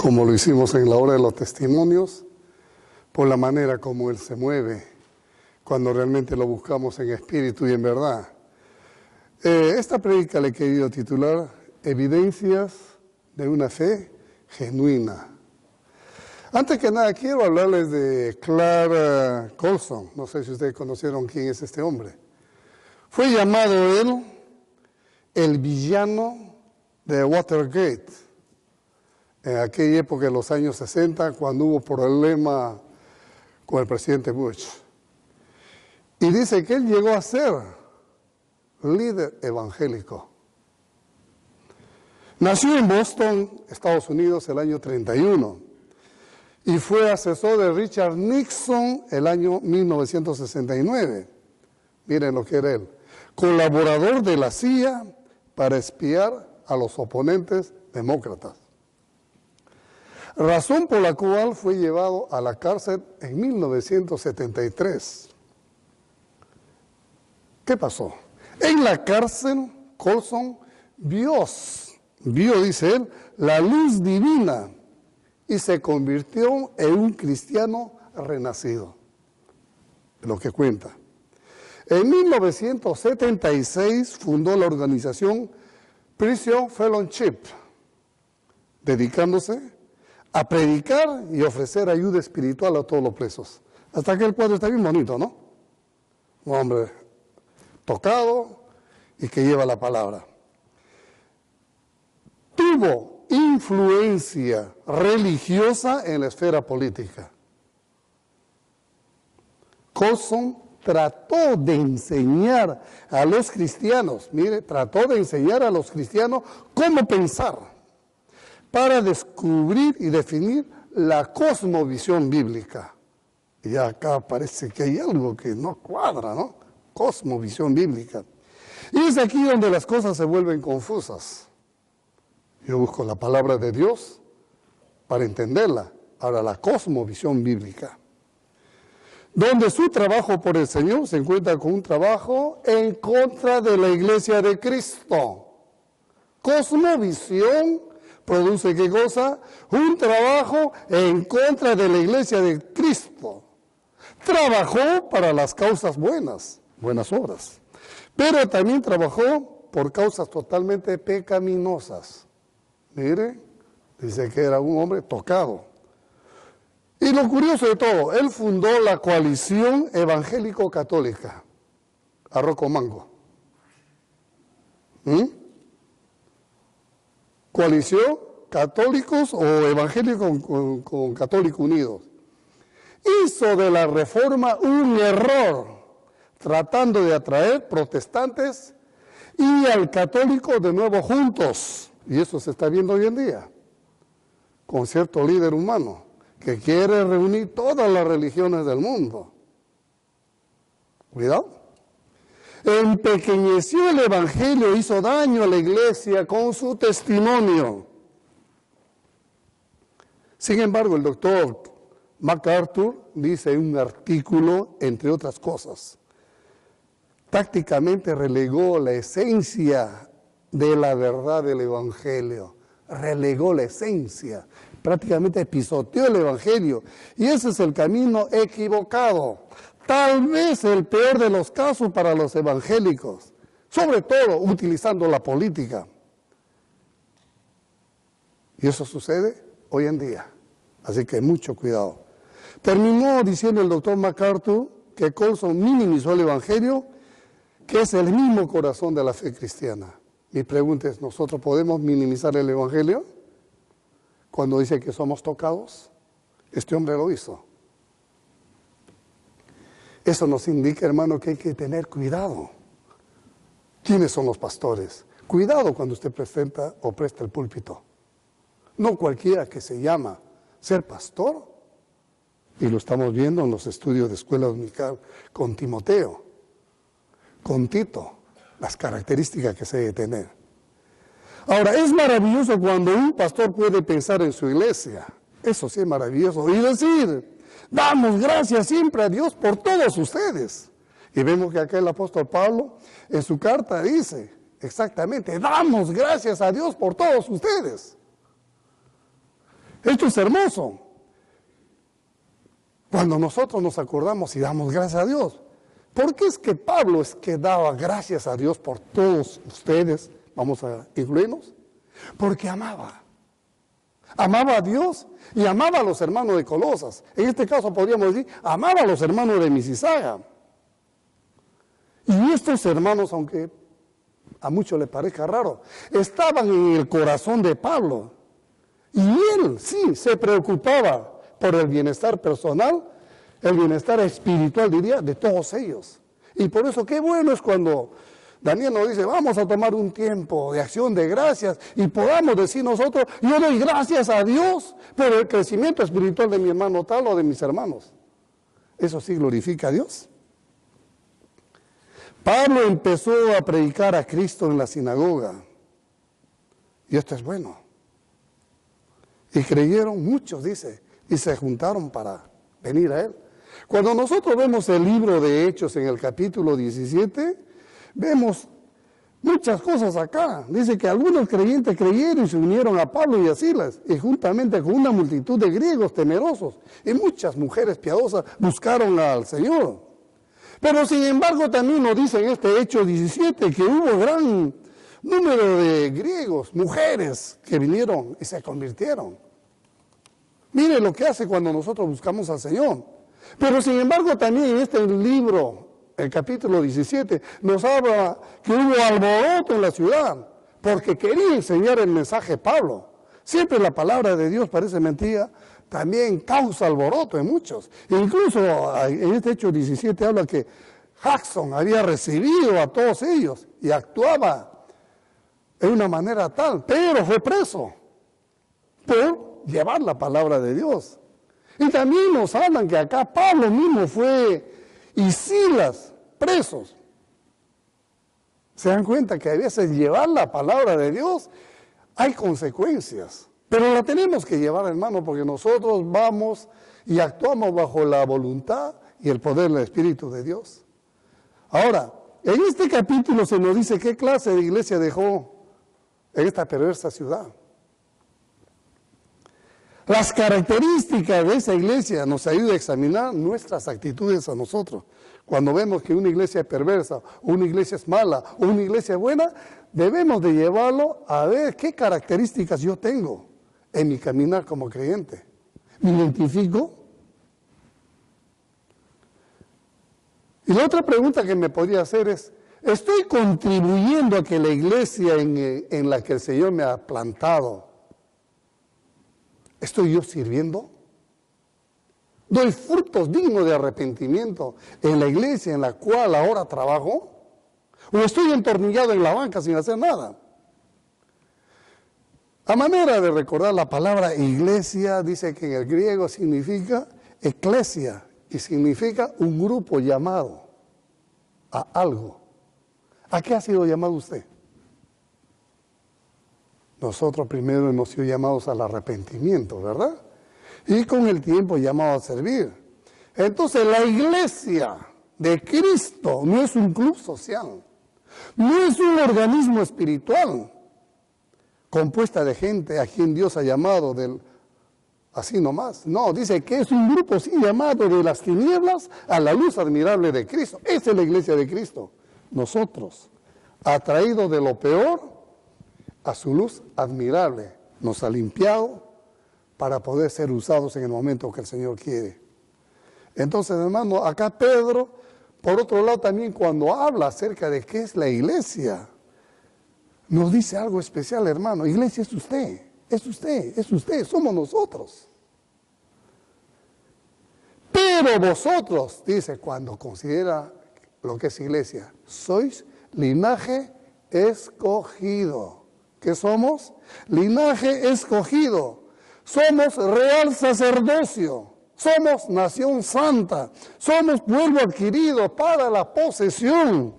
como lo hicimos en la hora de los testimonios, por la manera como Él se mueve, cuando realmente lo buscamos en espíritu y en verdad. Esta prédica le he querido titular Evidencias de una fe genuina. Antes que nada, quiero hablarles de Clark Colson. No sé si ustedes conocieron quién es este hombre. Fue llamado él el villano de Watergate, en aquella época de los años 60, cuando hubo problema con el presidente Bush. Y dice que él llegó a ser líder evangélico. Nació en Boston, Estados Unidos, el año 31 y fue asesor de Richard Nixon el año 1969. Miren lo que era él. Colaborador de la CIA para espiar a los oponentes demócratas. Razón por la cual fue llevado a la cárcel en 1973. ¿Qué pasó? En la cárcel, Colson vio, dice él, la luz divina y se convirtió en un cristiano renacido. Lo que cuenta. En 1976 fundó la organización Prison Fellowship, dedicándose a predicar y ofrecer ayuda espiritual a todos los presos. Hasta aquel cuadro está bien bonito, ¿no? Un hombre tocado y que lleva la palabra. Tuvo influencia religiosa en la esfera política. Colson trató de enseñar a los cristianos, trató de enseñar a los cristianos cómo pensar para descubrir y definir la cosmovisión bíblica. Y acá parece que hay algo que no cuadra, ¿no? Cosmovisión bíblica. Y es aquí donde las cosas se vuelven confusas. Yo busco la palabra de Dios para entenderla. Ahora, la cosmovisión bíblica. Donde su trabajo por el Señor se encuentra con un trabajo en contra de la iglesia de Cristo. Cosmovisión produce ¿qué cosa? Un trabajo en contra de la iglesia de Cristo. Trabajó para las causas buenas obras, pero también trabajó por causas totalmente pecaminosas. Mire, dice que era un hombre tocado. Y lo curioso de todo, él fundó la Coalición Evangélico-Católica, Arroz con Mango. Coalición Católicos o Evangélicos con Católicos Unidos. Hizo de la reforma un error, tratando de atraer protestantes y al católico de nuevo juntos. Y eso se está viendo hoy en día, con cierto líder humano que quiere reunir todas las religiones del mundo. Cuidado. Empequeñeció el evangelio, hizo daño a la iglesia con su testimonio. Sin embargo, el doctor MacArthur dice en un artículo, entre otras cosas, prácticamente relegó la esencia de la verdad del evangelio. Relegó la esencia, prácticamente pisoteó el evangelio. Y ese es el camino equivocado. Tal vez el peor de los casos para los evangélicos, sobre todo utilizando la política. Y eso sucede hoy en día. Así que mucho cuidado. Terminó diciendo el doctor MacArthur que Colson minimizó el evangelio, que es el mismo corazón de la fe cristiana. Mi pregunta es, ¿nosotros podemos minimizar el evangelio cuando dice que somos tocados? Este hombre lo hizo. Eso nos indica, hermano, que hay que tener cuidado. ¿Quiénes son los pastores? Cuidado cuando usted presenta o presta el púlpito. No cualquiera que se llama ser pastor, y lo estamos viendo en los estudios de escuela dominical con Timoteo, con Tito, las características que se debe tener. Ahora, es maravilloso cuando un pastor puede pensar en su iglesia. Eso sí es maravilloso. Y decir, damos gracias siempre a Dios por todos ustedes. Y vemos que acá el apóstol Pablo en su carta dice, exactamente, damos gracias a Dios por todos ustedes. Esto esto es hermoso. Cuando nosotros nos acordamos y damos gracias a Dios. ¿Por qué es que Pablo es que daba gracias a Dios por todos ustedes? Vamos a incluirnos. Porque amaba. Amaba a Dios y amaba a los hermanos de Colosas. En este caso podríamos decir, amaba a los hermanos de Misisaga. Y estos hermanos, aunque a muchos les parezca raro, estaban en el corazón de Pablo. Y él sí se preocupaba por el bienestar personal, el bienestar espiritual, diría, de todos ellos. Y por eso qué bueno es cuando Daniel nos dice, vamos a tomar un tiempo de acción de gracias y podamos decir nosotros, yo doy gracias a Dios por el crecimiento espiritual de mi hermano tal o de mis hermanos. Eso sí glorifica a Dios. Pablo empezó a predicar a Cristo en la sinagoga. Y esto es bueno. Y creyeron muchos, dice, y se juntaron para venir a él. Cuando nosotros vemos el libro de Hechos en el capítulo 17, vemos muchas cosas acá. Dice que algunos creyentes creyeron y se unieron a Pablo y a Silas, y juntamente con una multitud de griegos temerosos, y muchas mujeres piadosas buscaron al Señor. Pero sin embargo también nos dice en este Hecho 17 que hubo gran número de griegos, mujeres, que vinieron y se convirtieron. Mire lo que hace cuando nosotros buscamos al Señor. Pero sin embargo también en este libro, el capítulo 17, nos habla que hubo alboroto en la ciudad, porque quería enseñar el mensaje Pablo. Siempre la palabra de Dios parece mentira, también causa alboroto en muchos. Incluso en este Hecho 17 habla que Jackson había recibido a todos ellos y actuaba de una manera tal, pero fue preso por llevar la palabra de Dios. Y también nos hablan que acá Pablo mismo fue y Silas presos. Se dan cuenta que a veces llevar la palabra de Dios hay consecuencias. Pero la tenemos que llevar, hermano, porque nosotros vamos y actuamos bajo la voluntad y el poder del Espíritu de Dios. Ahora, en este capítulo se nos dice qué clase de iglesia dejó en esta perversa ciudad. Las características de esa iglesia nos ayudan a examinar nuestras actitudes a nosotros. Cuando vemos que una iglesia es perversa, una iglesia es mala, o una iglesia es buena, debemos de llevarlo a ver qué características yo tengo en mi caminar como creyente. ¿Me identifico? Y la otra pregunta que me podría hacer es, ¿estoy contribuyendo a que la iglesia en la que el Señor me ha plantado, estoy yo sirviendo? ¿Doy frutos dignos de arrepentimiento en la iglesia en la cual ahora trabajo? ¿O estoy entornillado en la banca sin hacer nada? A manera de recordar la palabra iglesia, dice que en el griego significa eclesia y significa un grupo llamado a algo. ¿A qué ha sido llamado usted? Nosotros primero hemos sido llamados al arrepentimiento, ¿verdad? Y con el tiempo llamados a servir. Entonces la iglesia de Cristo no es un club social, no es un organismo espiritual compuesta de gente a quien Dios ha llamado así nomás. No, dice que es un grupo sí llamado de las tinieblas a la luz admirable de Cristo. Esa es la iglesia de Cristo. Nosotros, atraídos de lo peor a su luz admirable, nos ha limpiado para poder ser usados en el momento que el Señor quiere. Entonces, hermano, acá Pedro, por otro lado también cuando habla acerca de qué es la iglesia, nos dice algo especial, hermano. Iglesia es usted, es usted, es usted, somos nosotros. Pero vosotros, dice, cuando considera lo que es iglesia, sois linaje escogido. ¿Qué somos? Linaje escogido. Somos real sacerdocio. Somos nación santa. Somos pueblo adquirido para la posesión.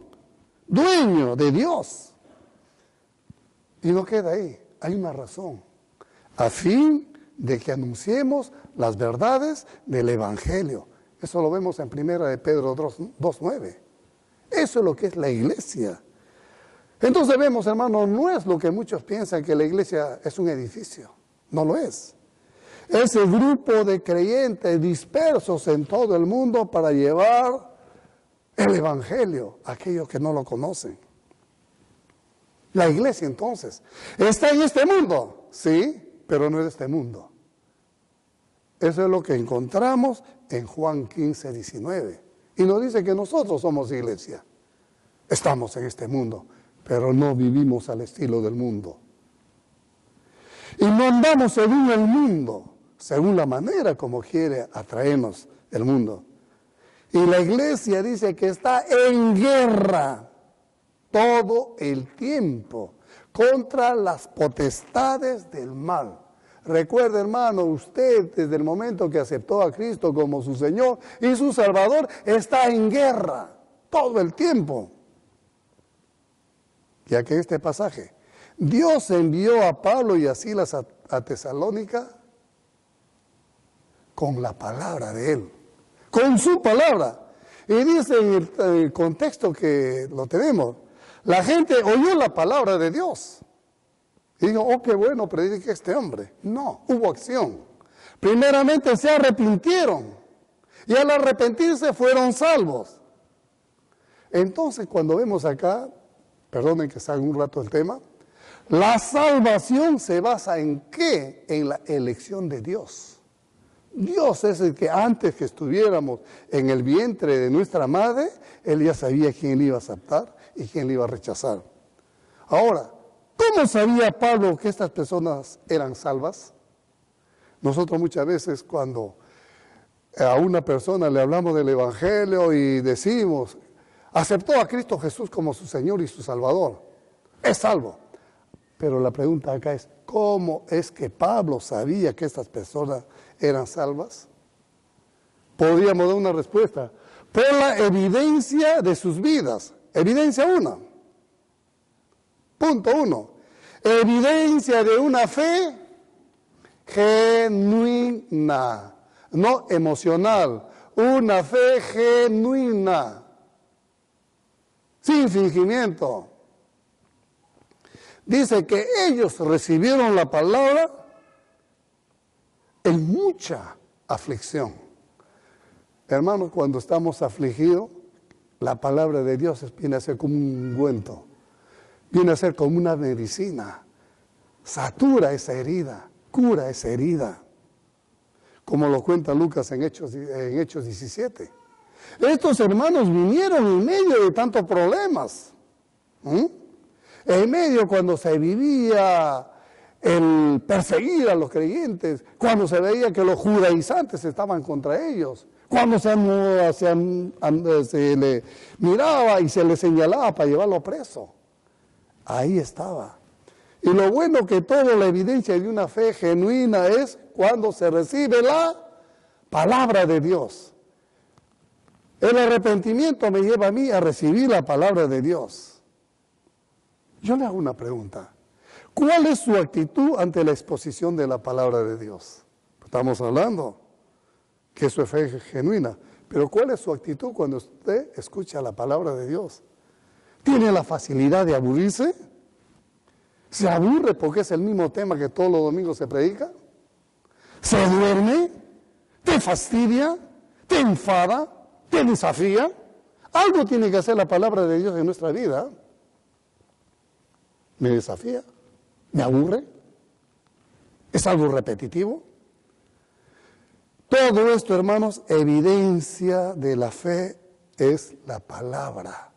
Dueño de Dios. Y no queda ahí, hay una razón, a fin de que anunciemos las verdades del Evangelio. Eso lo vemos en 1 de Pedro 2:9. Eso es lo que es la iglesia. Entonces vemos, hermano, no es lo que muchos piensan que la iglesia es un edificio, no lo es. ese grupo de creyentes dispersos en todo el mundo para llevar el Evangelio a aquellos que no lo conocen. La iglesia entonces está en este mundo, sí, pero no es de este mundo. Eso es lo que encontramos en Juan 15, 19. Y nos dice que nosotros somos iglesia. Estamos en este mundo, pero no vivimos al estilo del mundo. Y no andamos según el mundo, según la manera como quiere atraernos el mundo. Y la iglesia dice que está en guerra todo el tiempo contra las potestades del mal. Recuerde, hermano, usted desde el momento que aceptó a Cristo como su Señor y su Salvador, está en guerra todo el tiempo. Ya que este pasaje, Dios envió a Pablo y a Silas a Tesalónica con la palabra de Él, con su palabra. Y dice en el contexto que lo tenemos, la gente oyó la palabra de Dios. Y dijo, oh, qué bueno, predica este hombre. No, hubo acción. Primeramente se arrepintieron. Y al arrepentirse fueron salvos. Entonces, cuando vemos acá, perdonen que salga un rato el tema, la salvación se basa en ¿qué? En la elección de Dios. Dios es el que antes que estuviéramos en el vientre de nuestra madre, Él ya sabía quién le iba a aceptar y quién le iba a rechazar. Ahora, ¿cómo sabía Pablo que estas personas eran salvas? Nosotros muchas veces cuando a una persona le hablamos del Evangelio y decimos, aceptó a Cristo Jesús como su Señor y su Salvador, es salvo. Pero la pregunta acá es, ¿cómo es que Pablo sabía que estas personas eran salvas? Podríamos dar una respuesta, por la evidencia de sus vidas. Evidencia 1. Punto 1. Evidencia de una fe genuina, no emocional, una fe genuina, sin fingimiento. Dice que ellos recibieron la palabra en mucha aflicción. Hermanos, cuando estamos afligidos, la palabra de Dios viene a ser como un ungüento, viene a ser como una medicina, satura esa herida, cura esa herida, como lo cuenta Lucas en Hechos 17. Estos hermanos vinieron en medio de tantos problemas, en medio cuando se vivía el perseguir a los creyentes, cuando se veía que los judaizantes estaban contra ellos, cuando se le miraba y se le señalaba para llevarlo preso. Ahí estaba. Y lo bueno que toda la evidencia de una fe genuina es cuando se recibe la palabra de Dios. El arrepentimiento me lleva a mí a recibir la palabra de Dios. Yo le hago una pregunta. ¿Cuál es su actitud ante la exposición de la palabra de Dios? Estamos hablando que eso es fe genuina, pero ¿cuál es su actitud cuando usted escucha la palabra de Dios? ¿Tiene la facilidad de aburrirse? ¿Se aburre porque es el mismo tema que todos los domingos se predica? ¿Se duerme? ¿Te fastidia? ¿Te enfada? ¿Te desafía? Algo tiene que hacer la palabra de Dios en nuestra vida. ¿Me desafía? ¿Me aburre? ¿Es algo repetitivo? Todo esto, hermanos, evidencia de la fe es la palabra.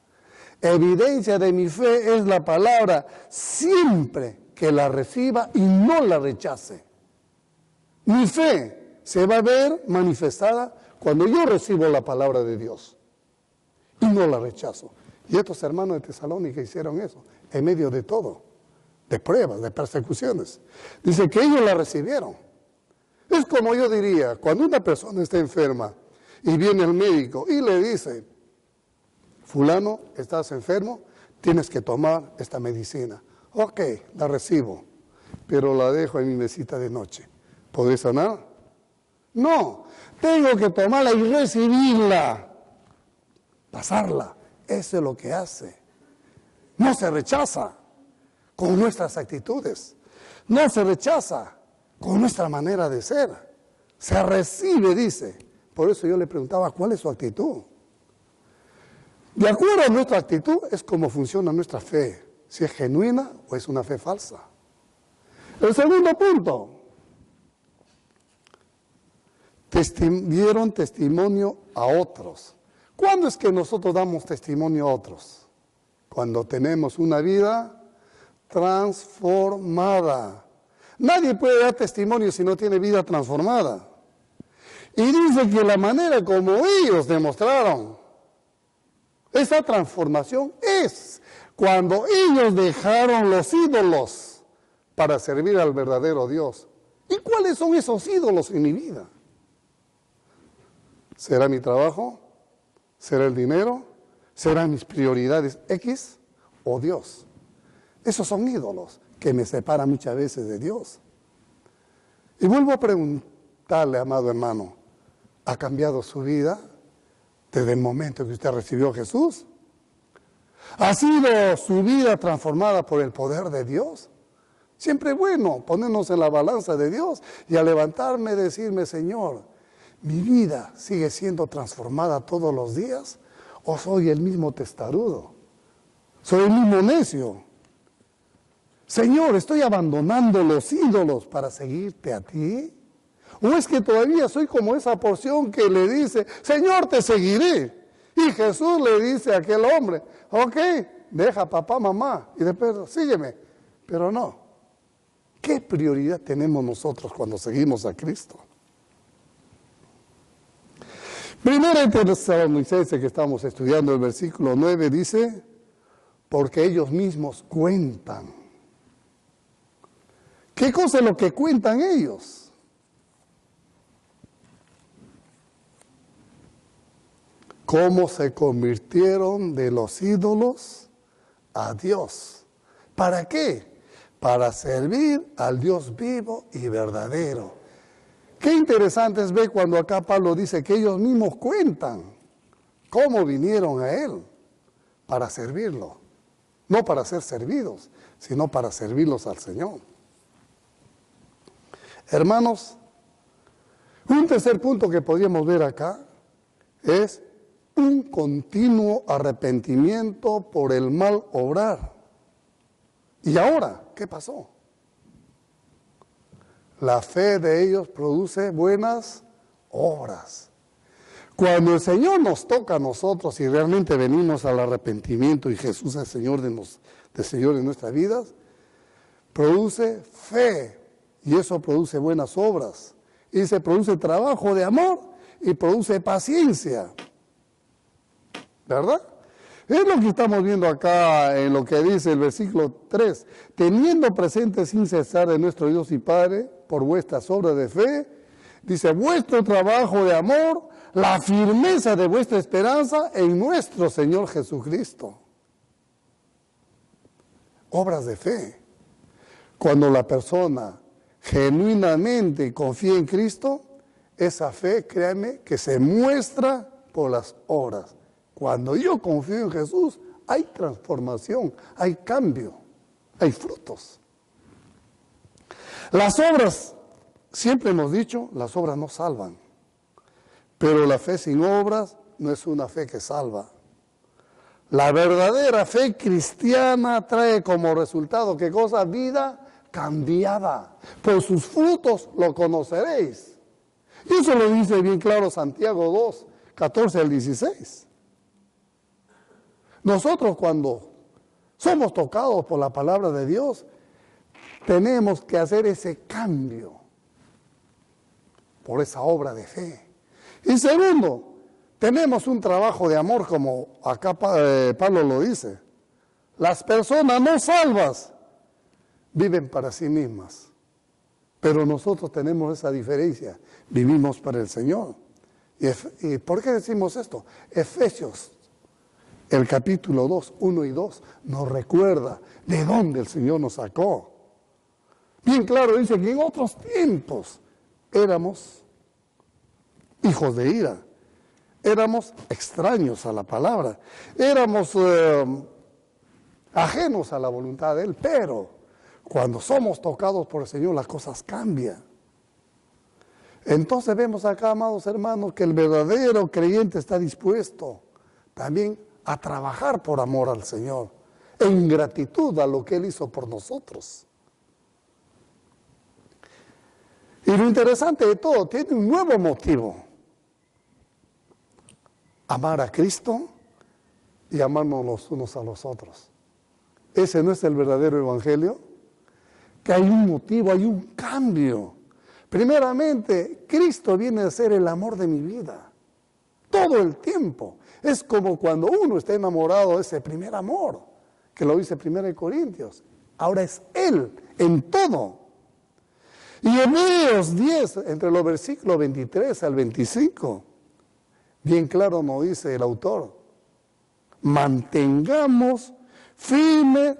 Evidencia de mi fe es la palabra siempre que la reciba y no la rechace. Mi fe se va a ver manifestada cuando yo recibo la palabra de Dios y no la rechazo. Y estos hermanos de Tesalónica hicieron eso, en medio de todo, de pruebas, de persecuciones. Dice que ellos la recibieron. Es como yo diría, cuando una persona está enferma y viene el médico y le dice, fulano, estás enfermo, tienes que tomar esta medicina. Ok, la recibo, pero la dejo en mi mesita de noche. ¿Podré sanar? No, tengo que tomarla y recibirla, pasarla. Eso es lo que hace. No se rechaza con nuestras actitudes. No se rechaza con nuestra manera de ser. Se recibe, dice. Por eso yo le preguntaba, ¿cuál es su actitud? De acuerdo a nuestra actitud es como funciona nuestra fe, si es genuina o es una fe falsa. El segundo punto, dieron testimonio a otros. ¿Cuándo es que nosotros damos testimonio a otros? Cuando tenemos una vida transformada. Nadie puede dar testimonio si no tiene vida transformada. Y dice que la manera como ellos demostraron esa transformación es cuando ellos dejaron los ídolos para servir al verdadero Dios. ¿Y cuáles son esos ídolos en mi vida? ¿Será mi trabajo? ¿Será el dinero? ¿Serán mis prioridades X o Dios? Esos son ídolos que me separan muchas veces de Dios. Y vuelvo a preguntarle, amado hermano, ¿ha cambiado su vida desde el momento que usted recibió a Jesús? ¿Ha sido su vida transformada por el poder de Dios? Siempre es bueno ponernos en la balanza de Dios y al levantarme decirme, Señor, ¿mi vida sigue siendo transformada todos los días? ¿O soy el mismo testarudo? ¿Soy el mismo necio? Señor, ¿estoy abandonando los ídolos para seguirte a ti? ¿O es que todavía soy como esa porción que le dice, Señor, te seguiré? Y Jesús le dice a aquel hombre, ok, deja papá, mamá, y después sígueme. Pero no. ¿Qué prioridad tenemos nosotros cuando seguimos a Cristo? Primera de Tesalonicenses que estamos estudiando, el versículo 9 dice, porque ellos mismos cuentan. ¿Qué cosa es lo que cuentan ellos? Cómo se convirtieron de los ídolos a Dios. ¿Para qué? Para servir al Dios vivo y verdadero. Qué interesante es ver cuando acá Pablo dice que ellos mismos cuentan cómo vinieron a Él para servirlo. No para ser servidos, sino para servirlos al Señor. Hermanos, un tercer punto que podríamos ver acá es un continuo arrepentimiento por el mal obrar. ¿Y ahora qué pasó? La fe de ellos produce buenas obras. Cuando el Señor nos toca a nosotros y realmente venimos al arrepentimiento y Jesús es Señor de nuestras vidas, produce fe y eso produce buenas obras. Y se produce trabajo de amor y produce paciencia. ¿Verdad? Es lo que estamos viendo acá en lo que dice el versículo 3. Teniendo presente sin cesar de nuestro Dios y Padre, por vuestras obras de fe, dice, vuestro trabajo de amor, la firmeza de vuestra esperanza en nuestro Señor Jesucristo. Obras de fe. Cuando la persona genuinamente confía en Cristo, esa fe, créanme, que se muestra por las obras. Cuando yo confío en Jesús, hay transformación, hay cambio, hay frutos. Las obras, siempre hemos dicho, las obras no salvan. Pero la fe sin obras no es una fe que salva. La verdadera fe cristiana trae como resultado, ¿qué cosa? Vida cambiada. Por sus frutos lo conoceréis. Y eso lo dice bien claro Santiago 2, 14 al 16. Nosotros cuando somos tocados por la palabra de Dios, tenemos que hacer ese cambio por esa obra de fe. Y segundo, tenemos un trabajo de amor como acá Pablo lo dice. Las personas no salvas viven para sí mismas, pero nosotros tenemos esa diferencia, vivimos para el Señor. ¿Y por qué decimos esto? Efesios, el capítulo 2, 1 y 2, nos recuerda de dónde el Señor nos sacó. Bien claro dice que en otros tiempos éramos hijos de ira, éramos extraños a la palabra, éramos ajenos a la voluntad de Él, pero cuando somos tocados por el Señor las cosas cambian. Entonces vemos acá, amados hermanos, que el verdadero creyente está dispuesto también a trabajar por amor al Señor, en gratitud a lo que Él hizo por nosotros. Y lo interesante de todo, tiene un nuevo motivo: amar a Cristo y amarnos los unos a los otros. ¿Ese no es el verdadero evangelio? Que hay un motivo, hay un cambio. Primeramente, Cristo viene a ser el amor de mi vida, todo el tiempo. Es como cuando uno está enamorado de ese primer amor, que lo dice 1 Corintios. Ahora es Él en todo. Y Hebreos 10, entre los versículos 23 al 25, bien claro nos dice el autor: mantengamos firme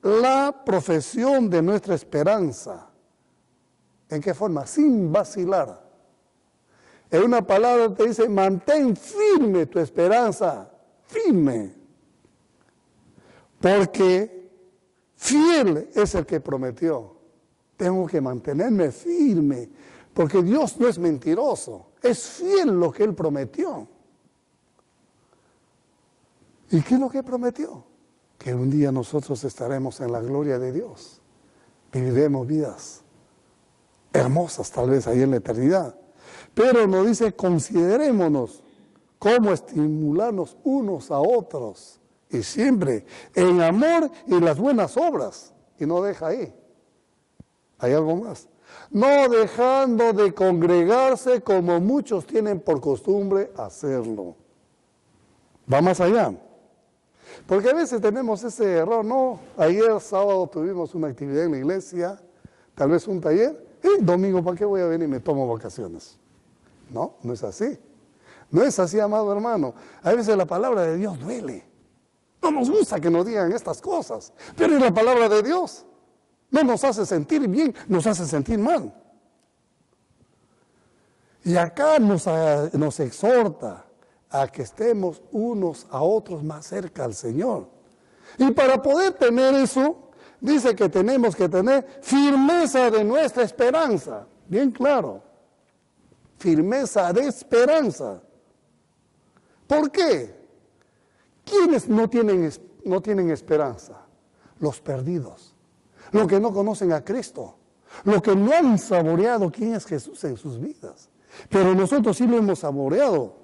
la profesión de nuestra esperanza. ¿En qué forma? Sin vacilar. En una palabra te dice: mantén firme tu esperanza, firme. Porque fiel es el que prometió. Tengo que mantenerme firme, porque Dios no es mentiroso, es fiel lo que Él prometió. ¿Y qué es lo que prometió? Que un día nosotros estaremos en la gloria de Dios, viviremos vidas hermosas tal vez ahí en la eternidad. Pero nos dice: considerémonos cómo estimularnos unos a otros, y siempre en amor y las buenas obras. Y no deja ahí. Hay algo más. No dejando de congregarse como muchos tienen por costumbre hacerlo. Va más allá. Porque a veces tenemos ese error, ¿no? Ayer sábado tuvimos una actividad en la iglesia, tal vez un taller, y domingo, ¿para qué voy a venir y me tomo vacaciones? No, no es así. No es así, amado hermano. A veces la palabra de Dios duele. No nos gusta que nos digan estas cosas, pero es la palabra de Dios. No nos hace sentir bien, nos hace sentir mal. Y acá nos exhorta a que estemos unos a otros más cerca al Señor. Y para poder tener eso, dice que tenemos que tener firmeza de nuestra esperanza. Bien claro. Firmeza de esperanza. ¿Por qué? ¿Quiénes no tienen esperanza? Los perdidos. Los que no conocen a Cristo, los que no han saboreado quién es Jesús en sus vidas. Pero nosotros sí lo hemos saboreado.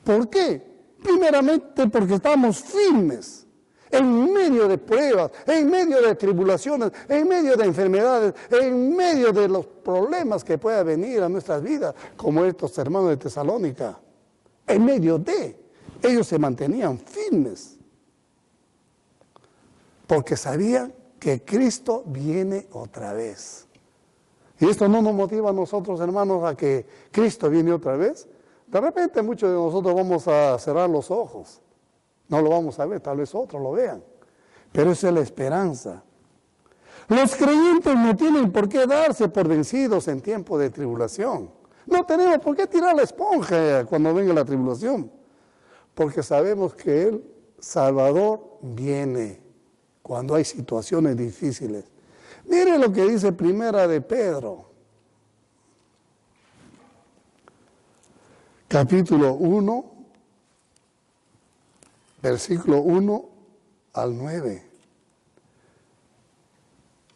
¿Por qué? Primeramente porque estamos firmes en medio de pruebas, en medio de tribulaciones, en medio de enfermedades, en medio de los problemas que pueda venir a nuestras vidas, como estos hermanos de Tesalónica. En medio de, ellos se mantenían firmes, porque sabían que Cristo viene otra vez. Y esto no nos motiva a nosotros, hermanos, a que Cristo viene otra vez. De repente muchos de nosotros vamos a cerrar los ojos. No lo vamos a ver, tal vez otros lo vean. Pero esa es la esperanza. Los creyentes no tienen por qué darse por vencidos en tiempo de tribulación. No tenemos por qué tirar la esponja cuando venga la tribulación. Porque sabemos que el Salvador viene cuando hay situaciones difíciles. Mire lo que dice Primera de Pedro, capítulo 1, versículo 1 al 9.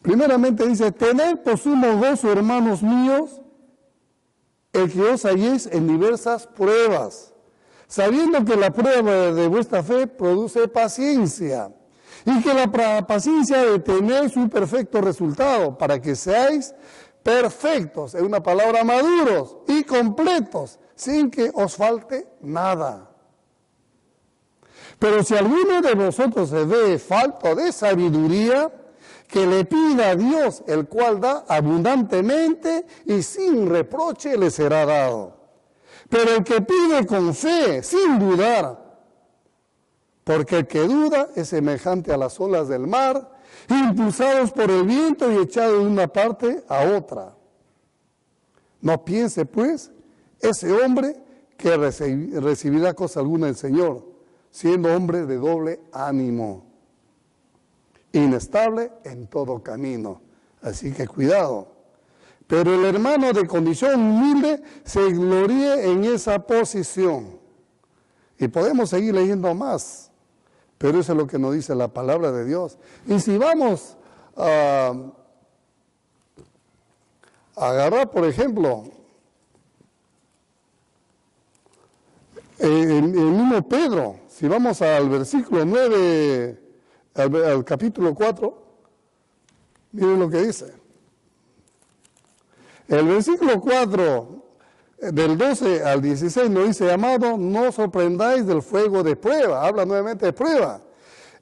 Primeramente dice: tened por sumo gozo, hermanos míos, el que os halléis en diversas pruebas, sabiendo que la prueba de vuestra fe produce paciencia, y que la paciencia de tener su perfecto resultado, para que seáis perfectos, en una palabra, maduros y completos, sin que os falte nada. Pero si alguno de vosotros se ve falto de sabiduría, que le pida a Dios, el cual da abundantemente y sin reproche le será dado. Pero el que pide con fe, sin dudar, porque el que duda es semejante a las olas del mar, impulsados por el viento y echados de una parte a otra. No piense, pues, ese hombre que recibirá cosa alguna del Señor, siendo hombre de doble ánimo, inestable en todo camino. Así que cuidado. pero el hermano de condición humilde se gloríe en esa posición. Y podemos seguir leyendo más, pero eso es lo que nos dice la palabra de Dios. Y si vamos a agarrar, por ejemplo, el mismo Pedro, si vamos al versículo 9, al capítulo 4, miren lo que dice. El versículo 4, del 12 al 16, nos dice: amado, no os sorprendáis del fuego de prueba. Habla nuevamente de prueba.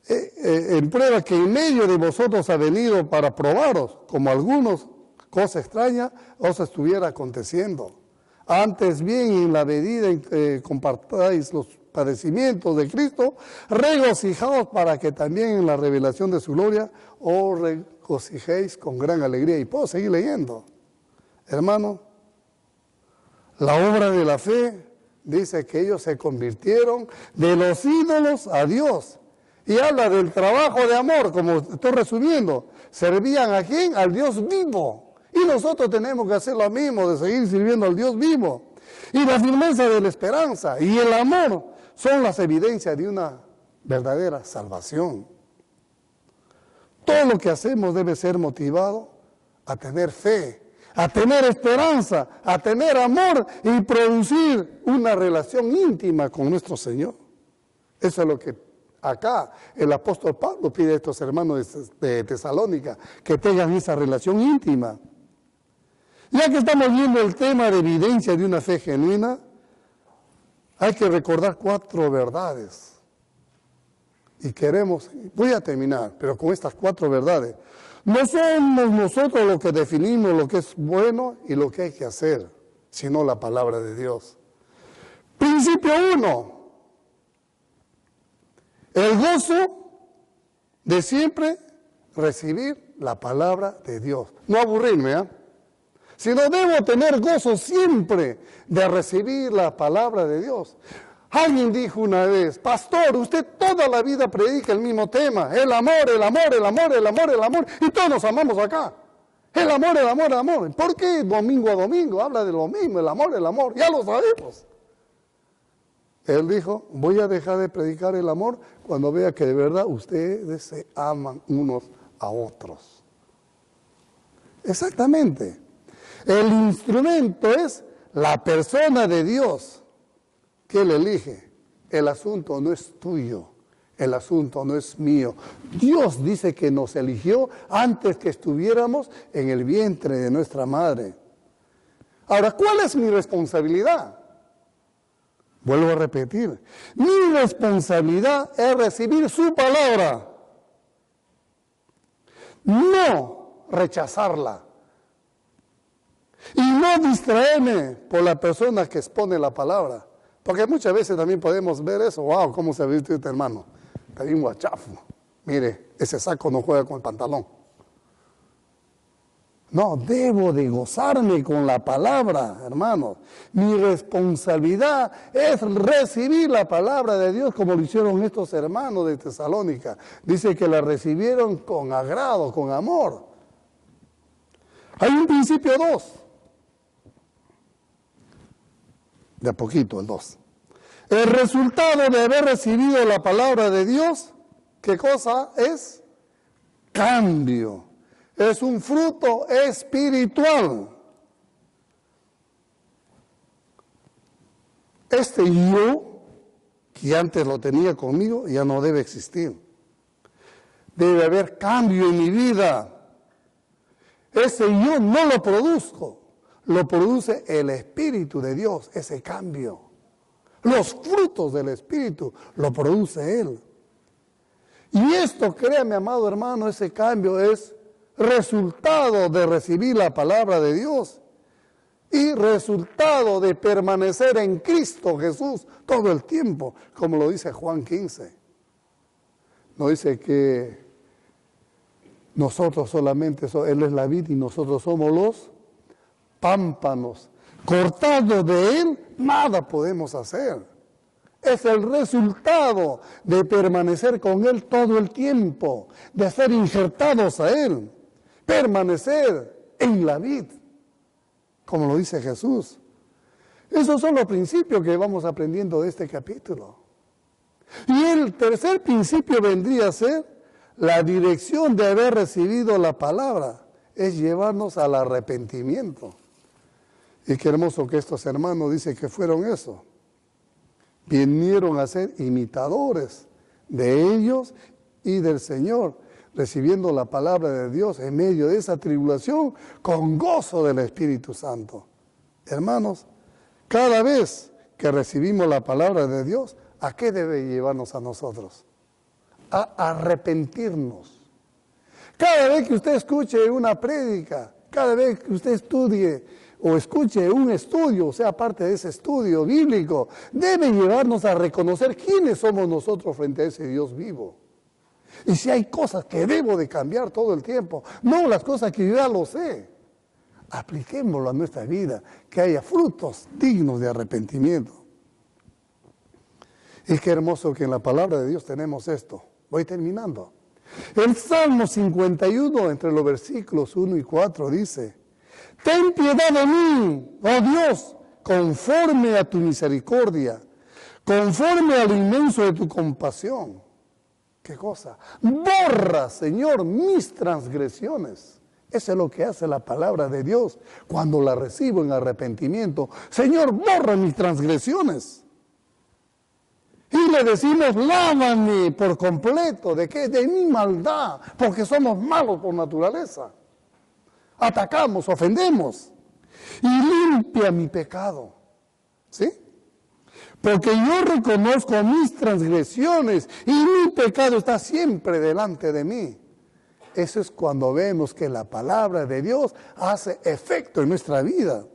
En prueba que en medio de vosotros ha venido para probaros, como algunos, cosa extraña, os estuviera aconteciendo. Antes bien, en la medida en que compartáis los padecimientos de Cristo, regocijaos para que también en la revelación de su gloria os regocijéis con gran alegría. Y puedo seguir leyendo. Hermano, la obra de la fe dice que ellos se convirtieron de los ídolos a Dios. Y habla del trabajo de amor, como estoy resumiendo. ¿Servían a quién? Al Dios vivo. Y nosotros tenemos que hacer lo mismo, de seguir sirviendo al Dios vivo. Y la firmeza de la esperanza y el amor son las evidencias de una verdadera salvación. Todo lo que hacemos debe ser motivado a tener fe, a tener esperanza, a tener amor y producir una relación íntima con nuestro Señor. Eso es lo que acá el apóstol Pablo pide a estos hermanos de Tesalónica, que tengan esa relación íntima. Ya que estamos viendo el tema de evidencia de una fe genuina, hay que recordar 4 verdades. Y voy a terminar, pero con estas 4 verdades. No somos nosotros los que definimos lo que es bueno y lo que hay que hacer, sino la palabra de Dios. Principio 1. El gozo de siempre recibir la palabra de Dios. No aburrirme, sino debo tener gozo siempre de recibir la palabra de Dios. Alguien dijo una vez: pastor, usted toda la vida predica el mismo tema, el amor, el amor, el amor, el amor, el amor, y todos nos amamos acá. El amor, el amor, el amor. ¿Por qué domingo a domingo habla de lo mismo, el amor, ya lo sabemos? Él dijo: voy a dejar de predicar el amor cuando vea que de verdad ustedes se aman unos a otros. Exactamente. El instrumento es la persona de Dios que Él elige. El asunto no es tuyo, el asunto no es mío. Dios dice que nos eligió antes que estuviéramos en el vientre de nuestra madre. Ahora, ¿cuál es mi responsabilidad? Vuelvo a repetir, mi responsabilidad es recibir su palabra, no rechazarla. Y no distraerme por la persona que expone la palabra. Porque muchas veces también podemos ver eso. Wow, ¿cómo se viste este hermano? Está bien guachafo. Mire, ese saco no juega con el pantalón. No, debo de gozarme con la palabra, hermanos. Mi responsabilidad es recibir la palabra de Dios como lo hicieron estos hermanos de Tesalónica. Dice que la recibieron con agrado, con amor. Hay un principio 2. De a poquito, el 2. El resultado de haber recibido la palabra de Dios, ¿qué cosa es? Cambio. Es un fruto espiritual. Este yo, que antes lo tenía conmigo, ya no debe existir. Debe haber cambio en mi vida. Ese yo no lo produzco, lo produce el Espíritu de Dios, ese cambio. Los frutos del Espíritu lo produce Él. Y esto, créame, amado hermano, ese cambio es resultado de recibir la palabra de Dios y resultado de permanecer en Cristo Jesús todo el tiempo, como lo dice Juan 15. No dice que nosotros solamente, Él es la vid y nosotros somos los pámpanos. Cortados de Él, nada podemos hacer. Es el resultado de permanecer con Él todo el tiempo, de ser injertados a Él, permanecer en la vid. como lo dice Jesús. Esos son los principios que vamos aprendiendo de este capítulo. Y el tercer principio vendría a ser la dirección de haber recibido la palabra, es llevarnos al arrepentimiento. Y qué hermoso que estos hermanos dicen que fueron eso. Vinieron a ser imitadores de ellos y del Señor, recibiendo la palabra de Dios en medio de esa tribulación con gozo del Espíritu Santo. Hermanos, cada vez que recibimos la palabra de Dios, ¿a qué debe llevarnos a nosotros? A arrepentirnos. Cada vez que usted escuche una prédica, cada vez que usted estudie o escuche un estudio, o sea, parte de ese estudio bíblico, debe llevarnos a reconocer quiénes somos nosotros frente a ese Dios vivo. Y si hay cosas que debo de cambiar todo el tiempo, no las cosas que yo ya lo sé, apliquémoslo a nuestra vida, que haya frutos dignos de arrepentimiento. Y qué hermoso que en la palabra de Dios tenemos esto. Voy terminando. El Salmo 51, entre los versículos 1 y 4, dice: ten piedad de mí, oh Dios, conforme a tu misericordia, conforme a lo inmenso de tu compasión. ¿Qué cosa? Borra, Señor, mis transgresiones. Eso es lo que hace la palabra de Dios cuando la recibo en arrepentimiento. Señor, borra mis transgresiones. Y le decimos, lávame por completo. ¿De qué? De mi maldad, porque somos malos por naturaleza. Atacamos, ofendemos. Y limpia mi pecado. ¿Sí? Porque yo reconozco mis transgresiones y mi pecado está siempre delante de mí. Eso es cuando vemos que la palabra de Dios hace efecto en nuestra vida.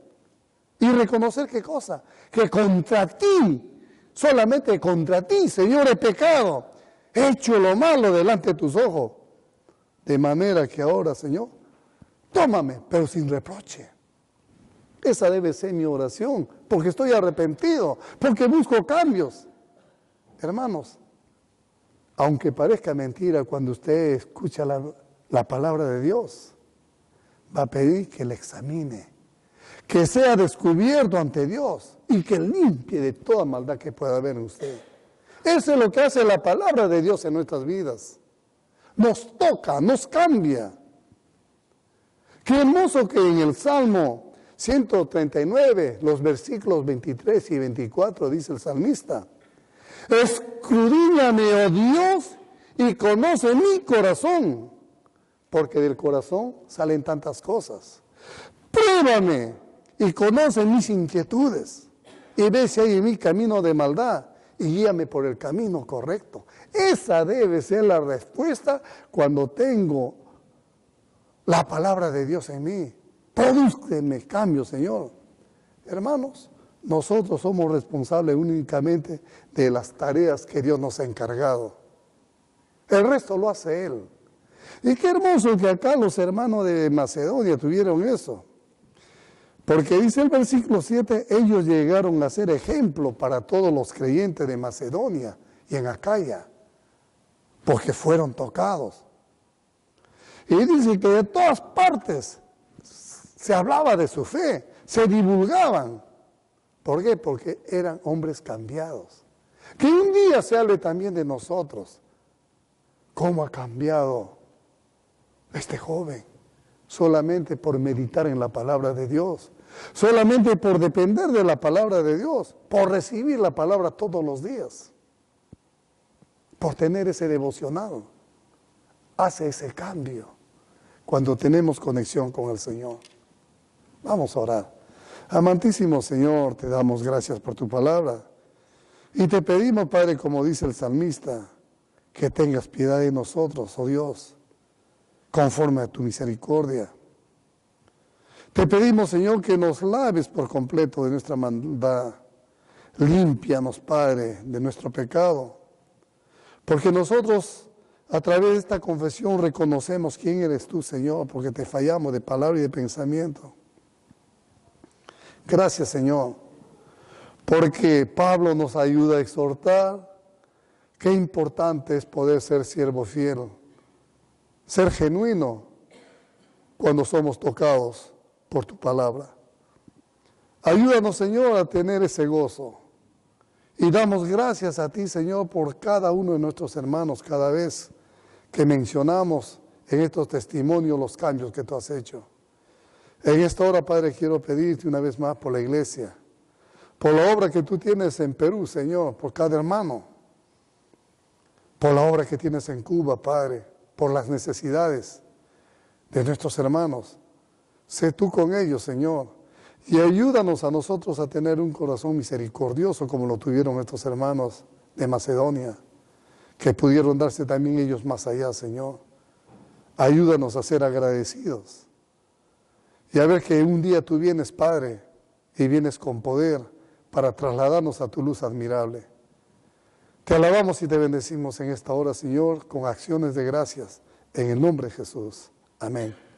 Y reconocer qué cosa, que contra ti, solamente contra ti, Señor, he pecado, he hecho lo malo delante de tus ojos. De manera que ahora, Señor, tómame, pero sin reproche. Esa debe ser mi oración, porque estoy arrepentido, porque busco cambios. Hermanos, aunque parezca mentira, cuando usted escucha la palabra de Dios, va a pedir que le examine, que sea descubierto ante Dios y que limpie de toda maldad que pueda haber en usted. Eso es lo que hace la palabra de Dios en nuestras vidas. Nos toca, nos cambia. Qué hermoso que en el Salmo 139, los versículos 23 y 24, dice el salmista: escudriñame, oh Dios, y conoce mi corazón, porque del corazón salen tantas cosas. Pruébame y conoce mis inquietudes, y ve si hay en mí camino de maldad, y guíame por el camino correcto. Esa debe ser la respuesta cuando tengo la palabra de Dios en mí. Prodúceme cambio, Señor. Hermanos, nosotros somos responsables únicamente de las tareas que Dios nos ha encargado. El resto lo hace Él. Y qué hermoso que acá los hermanos de Macedonia tuvieron eso. Porque dice el versículo 7, ellos llegaron a ser ejemplo para todos los creyentes de Macedonia y en Acaya, porque fueron tocados. Y dice que de todas partes se hablaba de su fe, se divulgaban. ¿Por qué? Porque eran hombres cambiados. Que un día se hable también de nosotros. ¿Cómo ha cambiado este joven? Solamente por meditar en la palabra de Dios. Solamente por depender de la palabra de Dios. Por recibir la palabra todos los días. Por tener ese devocional. Hace ese cambio cuando tenemos conexión con el Señor. Vamos a orar. Amantísimo Señor, te damos gracias por tu palabra. Y te pedimos, Padre, como dice el salmista, que tengas piedad de nosotros, oh Dios, conforme a tu misericordia. Te pedimos, Señor, que nos laves por completo de nuestra maldad. Límpianos, Padre, de nuestro pecado. Porque nosotros, a través de esta confesión, reconocemos quién eres tú, Señor, porque te fallamos de palabra y de pensamiento. Gracias, Señor, porque Pablo nos ayuda a exhortar. Qué importante es poder ser siervo fiel, ser genuino cuando somos tocados por tu palabra. Ayúdanos, Señor, a tener ese gozo. Y damos gracias a ti, Señor, por cada uno de nuestros hermanos, cada vez que mencionamos en estos testimonios los cambios que tú has hecho. En esta hora, Padre, quiero pedirte una vez más por la iglesia, por la obra que tú tienes en Perú, Señor, por cada hermano, por la obra que tienes en Cuba, Padre, por las necesidades de nuestros hermanos. Sé tú con ellos, Señor. Y ayúdanos a nosotros a tener un corazón misericordioso como lo tuvieron estos hermanos de Macedonia, que pudieron darse también ellos más allá, Señor. Ayúdanos a ser agradecidos y a ver que un día tú vienes, Padre, y vienes con poder para trasladarnos a tu luz admirable. Te alabamos y te bendecimos en esta hora, Señor, con acciones de gracias, en el nombre de Jesús. Amén.